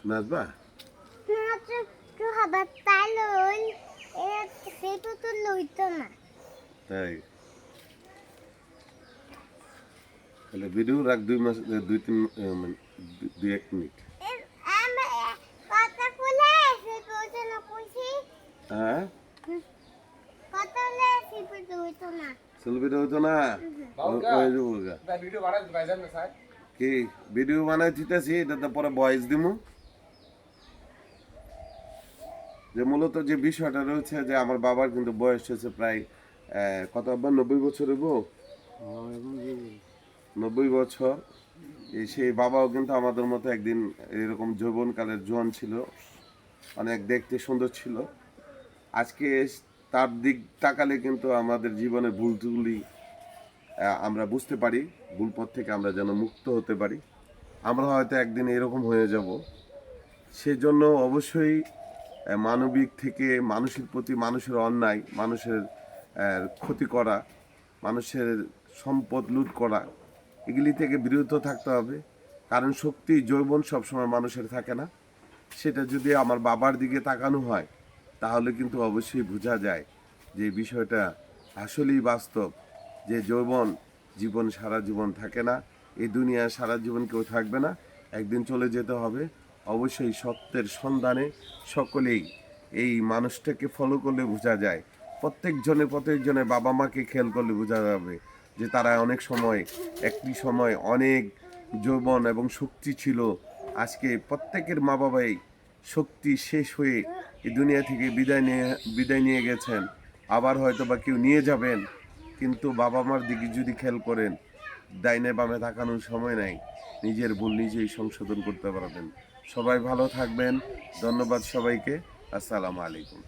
নাচবা? একটু হবার তালন সেটা তো লইতো না। তাই তাহলে ভিডিও রাখ 2 মাস 2-3 মানে 2-1 মিনিট। কথা বলে সে বলতো না কইছি হ্যাঁ কথা বলে সে বলতো না। সেলফিটা হইতো না। ওই যে বলগা ভিডিও বানাই ভাইজান না স্যার কি ভিডিও বানাই দিতেছি, এটাতে পরে ভয়েস দিমু। যে মূলত যে বিষয়টা রয়েছে যে আমার বাবার কিন্তু বয়স হয়েছে প্রায় কত আব্বা 90 বছর হইব। 90 বছর। সেই বাবাও কিন্তু আমাদের মতো একদিন এরকম যৌবনকালের জোয়ান ছিল, অনেক দেখতে সুন্দর ছিল। আজকে তার দিক তাকালে কিন্তু আমাদের জীবনের ভুলগুলি আমরা বুঝতে পারি, ভুল পথ থেকে আমরা যেন মুক্ত হতে পারি। আমরা হয়তো একদিন এরকম হয়ে যাব। সেজন্য অবশ্যই মানবিক থেকে মানুষের প্রতি মানুষের অন্যায়, মানুষের ক্ষতি করা, মানুষের সম্পদ লুট করা, এগুলি থেকে বিরত থাকতে হবে। কারণ শক্তি যৌবন সবসময় মানুষের থাকে না। সেটা যদি আমার বাবার দিকে তাকানো হয় তাহলে কিন্তু অবশ্যই বোঝা যায় যে বিষয়টা আসলেই বাস্তব, যে যৌবন জীবন সারা জীবন থাকে না, এই দুনিয়ায় সারা জীবন কেউ থাকবে না, একদিন চলে যেতে হবে। অবশ্যই সত্যের সন্ধানে সকলেই এই মানুষটাকে ফলো করলে বোঝা যায়। প্রত্যেকজনের বাবা মাকে খেয়াল করলে বোঝা যাবে যে তারা অনেক সময় একটি সময় অনেক যৌবন এবং শক্তি ছিল। আজকে প্রত্যেকের মা বাবাই শক্তি শেষ হয়ে এই দুনিয়া থেকে বিদায় নিয়ে গেছেন, আবার হয়তো বা কেউ নিয়ে যাবেন। কিন্তু বাবা মার দিকে যদি খেয়াল করেন, ডাইনে বামে তাকানোর সময় নাই, নিজের ভুল নিজেই সংশোধন করতে পারবেন। সবাই ভালো থাকবেন। ধন্যবাদ সবাইকে। আসসালামু আলাইকুম।